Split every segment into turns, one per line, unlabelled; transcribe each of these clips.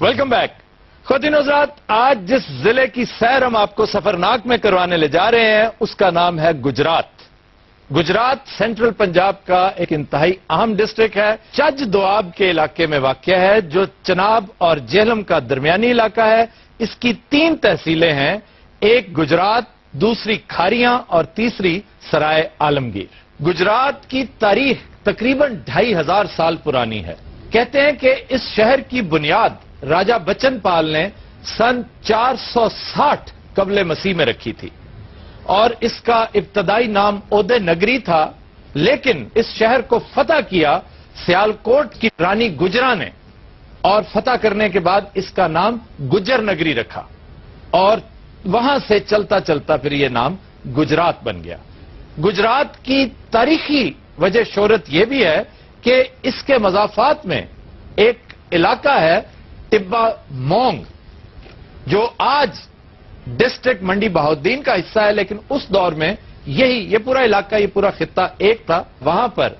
Welcome back. خواتین و حضرات، آج جس ضلع کی سیر ہم آپ کو سفرناک میں کروانے لے جا رہے ہیں اس کا نام ہے گجرات. گجرات سینٹرل پنجاب کا ایک انتہائی اہم ڈسٹرکٹ ہے. چج دوآب کے علاقے میں واقع ہے جو چناب اور جہلم کا درمیانی علاقہ ہے. اس کی 3 تحصیلیں ہیں، ایک گجرات، دوسری کھاریاں اور تیسری سرائے عالمگیر. گجرات کی تاریخ تقریباً 2500 سال پرانی ہے. کہتے ہیں کہ اس شہر کی بنیاد راجہ بچن پال نے سن 460 قبل مسیح میں رکھی تھی اور اس کا ابتدائی نام اودے نگری تھا، لیکن اس شہر کو فتح کیا سیالکوٹ کی رانی گجرا نے اور فتح کرنے کے بعد اس کا نام گجر نگری رکھا اور وہاں سے چلتا چلتا پھر یہ نام گجرات بن گیا. گجرات کی تاریخی وجہ شہرت یہ بھی ہے کہ اس کے مضافات میں ایک علاقہ ہے ٹبا مونگ جو آج ڈسٹرکٹ منڈی بہاؤالدین کا حصہ ہے، لیکن اس دور میں یہ پورا علاقہ، یہ پورا خطہ ایک تھا. وہاں پر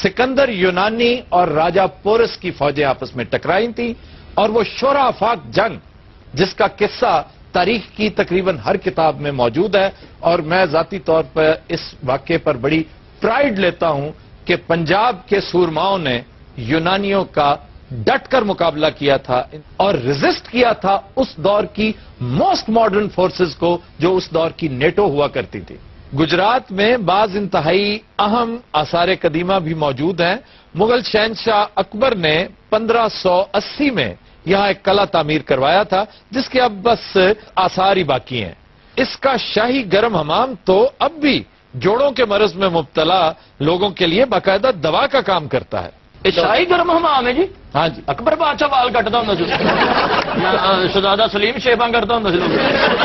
سکندر یونانی اور راجہ پورس کی فوجیں آپس میں ٹکرائی تھیں اور وہ شورا آفاق جنگ جس کا قصہ تاریخ کی تقریباً ہر کتاب میں موجود ہے، اور میں ذاتی طور پر اس واقعے پر بڑی پرائیڈ لیتا ہوں کہ پنجاب کے سورماؤں نے یونانیوں کا ڈٹ کر مقابلہ کیا تھا اور ریزسٹ کیا تھا اس دور کی موسٹ ماڈرن فورسز کو جو اس دور کی نیٹو ہوا کرتی تھی. گجرات میں بعض انتہائی اہم آثار قدیمہ بھی موجود ہیں. مغل شہنشاہ اکبر نے 1580 میں یہاں ایک قلعہ تعمیر کروایا تھا جس کے اب بس آثار ہی باقی ہیں. اس کا شاہی گرم حمام تو اب بھی جوڑوں کے مرض میں مبتلا لوگوں کے لیے باقاعدہ دوا کا کام کرتا ہے.
شاہی گرم حمام ہے جی؟
ہاں جی.
اکبر بادشاہ وال کٹتا ہوں شہزادہ سلیم شیپاں کرتا ہوں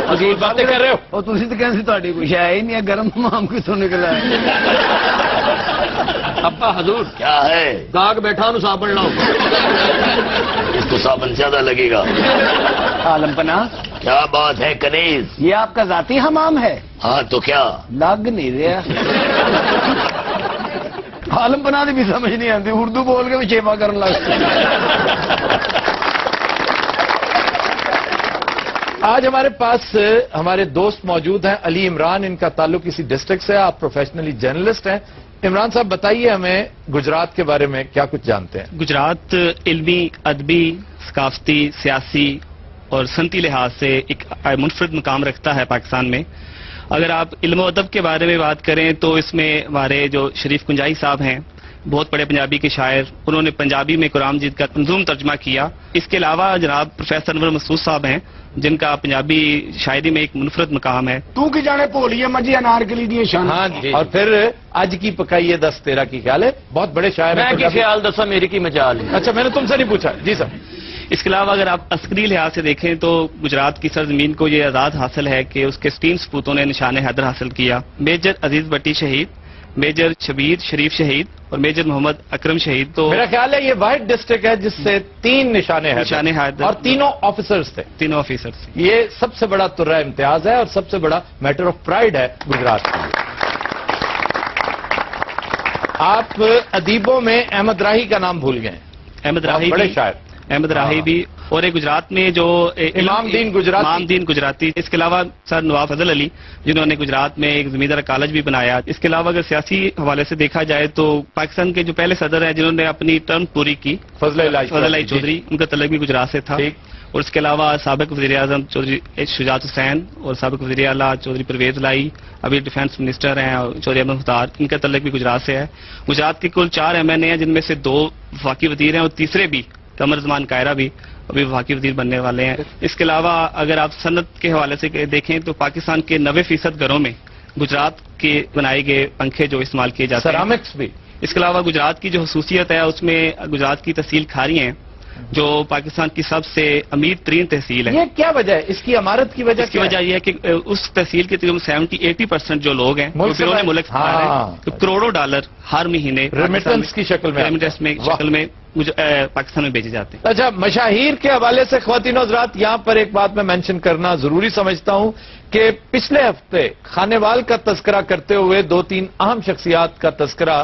حضور باتیں کر رہے ہو
اور تسی تو کہنے سے تہاڈی کوئی شے ہی نہیں ہے، گرم حمام کتوں نکلا ہے؟
ابا حضور
کیا ہے؟
داغ بیٹھا انہوں صابن لاؤ.
اس کو صابن زیادہ لگے گا.
عالم پناہ،
کیا بات ہے کنیز؟
یہ آپ کا ذاتی حمام ہے؟
ہاں تو کیا؟
لگ نہیں رہا. عالم پناہ دی بھی سمجھ نہیں آتی، اردو بول کے بھی شیوا کرن لگتا.
آج ہمارے پاس ہمارے دوست موجود ہیں. علی عمران، ان کا تعلق اسی ڈسٹرکٹ سے ہے. آپ پروفیشنلی جرنلسٹ ہیں. عمران صاحب بتائیے ہمیں گجرات کے بارے میں کیا کچھ جانتے ہیں؟
گجرات علمی، ادبی، ثقافتی، سیاسی اور صنعتی لحاظ سے ایک منفرد مقام رکھتا ہے پاکستان میں. اگر آپ علم و ادب کے بارے میں بات کریں تو اس میں ہمارے جو شریف کنجائی صاحب ہیں، بہت بڑے پنجابی کے شاعر، انہوں نے پنجابی میں قرآن مجید کا منظوم ترجمہ کیا. اس کے علاوہ جناب پروفیسر انور مسعود صاحب ہیں جن کا پنجابی شاعری میں ایک منفرد مقام ہے.
تو کی جانے پولیے مجھے انارکلی دی شان.
ہاں جی. اور پھر آج کی پکائیے 10-13 کی خیال ہے. بہت بڑے شاعر
میں
ہیں.
کی خیال دسا میری کی مجال ہے.
اچھا، میں نے تم سے نہیں پوچھا. جی صاحب.
اس کے علاوہ اگر آپ عسکری لحاظ سے دیکھیں تو گجرات کی سرزمین کو یہ اعزاز حاصل ہے کہ اس کے 3 سپوتوں نے نشان حیدر حاصل کیا. میجر عزیز بٹی شہید، میجر شبیر شریف شہید اور میجر محمد اکرم شہید. تو
میرا خیال ہے یہ واحد ڈسٹرکٹ ہے جس سے 3 نشانے ہیں
نشان حیدر
اور تینوں آفیسرز تھے.
تینوں آفیسرز.
یہ سب سے بڑا ترہ امتیاز ہے اور سب سے بڑا میٹر آف پرائیڈ ہے گجرات کے لیے. آپ ادیبوں میں احمد راہی کا نام بھول گئے.
احمد راہی
بڑے
بھی،
شاعر.
احمد راہی بھی. اور ایک گجرات میں جو
امام دین گجراتی.
امام دین گجراتی. اس کے علاوہ سر نواب فضل علی جنہوں نے گجرات میں ایک زمیندار کالج بھی بنایا. اس کے علاوہ اگر سیاسی حوالے سے دیکھا جائے تو پاکستان کے جو پہلے صدر ہیں جنہوں نے اپنی ٹرم پوری کی،
فضل
علی چودھری، ان کا تعلق بھی گجرات سے تھا.
ٹھیک.
اور اس کے علاوہ سابق وزیر اعظم چودھری شجاعت حسین اور سابق وزیر اعلیٰ چودھری پرویز لائی ابھی ڈیفینس منسٹر ہیں، اور چودھری احمد مختار، ان کا تعلق بھی گجرات سے ہے. گجرات کے کل 4 MN ہیں جن میں سے 2 وفاقی وزیر ہیں اور تیسرے بھی قمر زمان قاہرہ بھی ابھی وفاقی وزیر بننے والے ہیں. اس کے علاوہ اگر آپ صنعت کے حوالے سے دیکھیں تو پاکستان کے 90% گھروں میں گجرات کے بنائے گئے پنکھے جو استعمال کیے جاتے ہیں.
سیرامکس بھی.
اس کے علاوہ گجرات کی جو خصوصیت ہے اس میں گجرات کی تحصیل کھاری ہیں جو پاکستان کی سب سے امیر ترین تحصیل ہے.
یہ کیا وجہ ہے اس کی عمارت کی وجہ؟
اس کی وجہ یہ ہے کہ اس تحصیل کے تقریباً 70-80% جو لوگ ہیں وہ بیرون ملک تو کروڑوں ڈالر ہر مہینے
ریمیٹنس کی شکل میں
پاکستان میں بھیجے جاتے ہیں.
اچھا، مشاہیر کے حوالے سے خواتین و حضرات یہاں پر ایک بات میں مینشن کرنا ضروری سمجھتا ہوں کہ پچھلے ہفتے خانے وال کا تذکرہ کرتے ہوئے 2-3 اہم شخصیات کا تذکرہ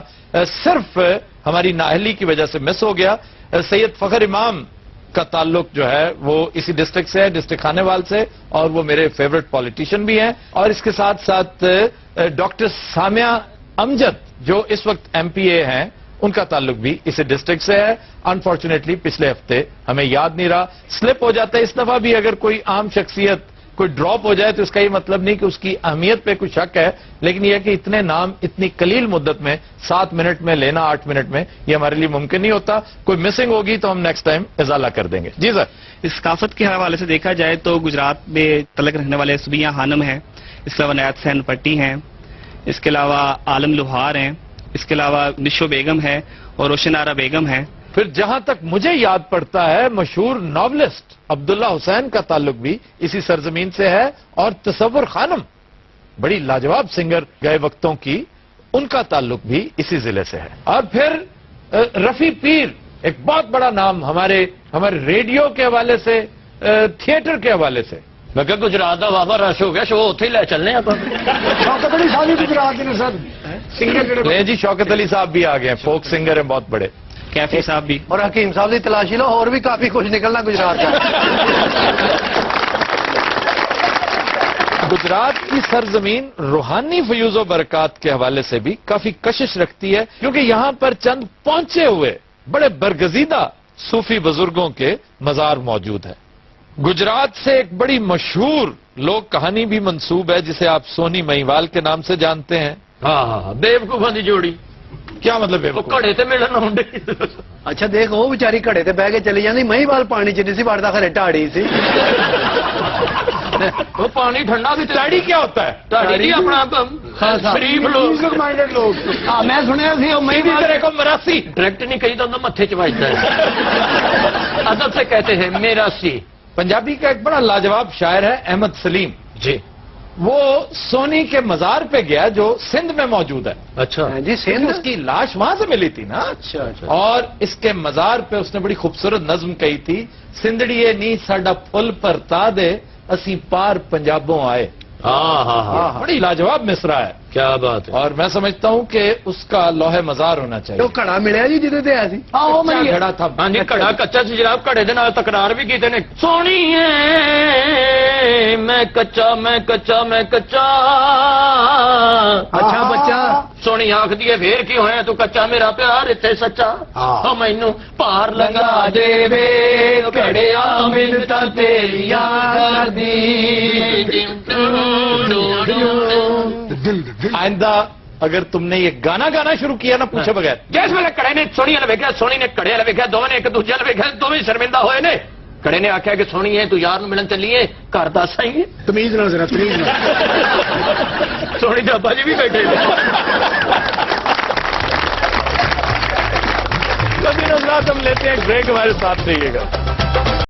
صرف ہماری نااہلی کی وجہ سے مس ہو گیا. سید فخر امام کا تعلق جو ہے وہ اسی ڈسٹرکٹ سے ہے, ڈسٹرکٹ خانیوال سے, اور وہ میرے فیورٹ پالیٹیشین بھی ہیں. اور اس کے ساتھ ساتھ ڈاکٹر سامیہ امجد جو اس وقت ایم پی اے ہیں, ان کا تعلق بھی اسی ڈسٹرکٹ سے ہے. انفارچونیٹلی پچھلے ہفتے ہمیں یاد نہیں رہا, سلپ ہو جاتا ہے. اس دفعہ بھی اگر کوئی عام شخصیت کوئی ڈراپ ہو جائے تو اس کا یہ مطلب نہیں کہ اس کی اہمیت پہ کوئی شک ہے, لیکن یہ کہ اتنے نام اتنی قلیل مدت میں 7 منٹ میں لینا, 8 منٹ میں, یہ ہمارے لیے ممکن نہیں ہوتا. کوئی مسنگ ہوگی تو ہم نیکسٹ ٹائم ازالہ کر دیں گے. جی سر.
اس ثقافت کے حوالے سے دیکھا جائے تو گجرات میں تعلق رکھنے والے سبیہ خانم ہیں, اس کے علاوہ نیات حسین پٹی ہیں, اس کے علاوہ عالم لوہار ہیں, اس کے علاوہ نشو بیگم ہے اور روشن آرا بیگم ہیں.
پھر جہاں تک مجھے یاد پڑتا ہے مشہور ناولسٹ عبداللہ حسین کا تعلق بھی اسی سرزمین سے ہے, اور تصور خانم بڑی لاجواب سنگر گئے وقتوں کی, ان کا تعلق بھی اسی ضلع سے ہے. اور پھر رفیع پیر, ایک بہت بڑا نام ہمارے ریڈیو کے حوالے سے, تھیٹر کے حوالے سے.
میں کہ گجرات کا واہ رش ہو گیا, شو اتنے ہی لے چلنے آپ.
شوکت علی صاحب بھی گجرات کے سر سنگر
نہیں جی, شوکت علی صاحب بھی آ گئے ہیں, فوک سنگر ہیں بہت بڑے.
کیفی صاحب بھی.
اور حکیم صاحب کی تلاشی لو, اور بھی کافی کچھ نکلنا گجرات کا.
گجرات کی سرزمین روحانی فیوز و برکات کے حوالے سے بھی کافی کشش رکھتی ہے, کیونکہ یہاں پر چند پہنچے ہوئے بڑے برگزیدہ صوفی بزرگوں کے مزار موجود ہیں. گجرات سے ایک بڑی مشہور لوک کہانی بھی منسوب ہے, جسے آپ سونی مہیوال کے نام سے جانتے ہیں.
ہاں ہاں, بیوقوفاں دی جوڑی.
کیا مطلب ہے؟
وہ کڑے تے ملن ہونڈے.
اچھا دیکھ, وہ بیچاری گھڑے تے بہ کے چلی جاندی, مئی وال پانی چ نہیں سی وڑدا, خرے ٹاڑی سی.
وہ پانی ٹھنڈا بھی
ٹاڑی کیا ہوتا ہے؟
ٹاڑی اپنا شریف لوگ.
مائنڈڈ لوگ. ہاں میں سنیا سی, وہ مئی
طرح کو مراسی
ڈائریکٹ نہیں کہی تو متھے چ بجتا ہے. ادب سے کہتے ہیں میرا سی.
پنجابی کا ایک بڑا لاجواب شاعر ہے احمد سلیم
جی,
وہ سونی کے مزار پہ گیا جو سندھ میں موجود ہے.
اچھا
جی سندھ.
اس کی لاش وہاں سے ملی تھی نا.
اچھا اچھا.
اور اس کے مزار پہ اس نے بڑی خوبصورت نظم کہی تھی, سندھڑیے نی ساڈا پھل پرتا دے, اسی پار پنجابوں آئے.
ہاں ہاں ہاں,
بڑی لاجواب مصرع ہے,
کیا بات ہے.
اور میں سمجھتا ہوں کہ اس کا لوح مزار ہونا چاہیے.
وہ گھڑا ملیا جی جہدے تے آیا سی.
ہاں وہ میں
کھڑا تھا.
ہاں جی, کڑا کچا سی جناب, کڑے دے نال تکرار بھی کیتے نے. سونی میں کچا میں کچا میں کچا.
اچھا بچہ.
سونی آخ دیے پھر کی ہویا, تو کچا میرا پیار اتنے سچا. ہاں مینو پار لگا دے وے کڑیا منتا تیری یاد دی.
آئندہ اگر تم نے یہ گانا گانا شروع کیا نا پوچھے بغیر,
جس ویلے کڑے نے سونی والے ویکیا, سونی نے کڑے والے ویکیا, دونوں نے ایک دوجے والے ویکیا, دونوں شرمندہ ہوئے نے. کڑے نے آخیا کہ سونی ہے تو یار نو ملن چلیے, گھر دس آئیے.
تمیز نہ ذرا تمیز نہ.
سونی دے ابا جی بھی بیٹھے.
کبھی نظرات ہم لیتے ہیں, بریک ہمارے ساتھ رہیے گا.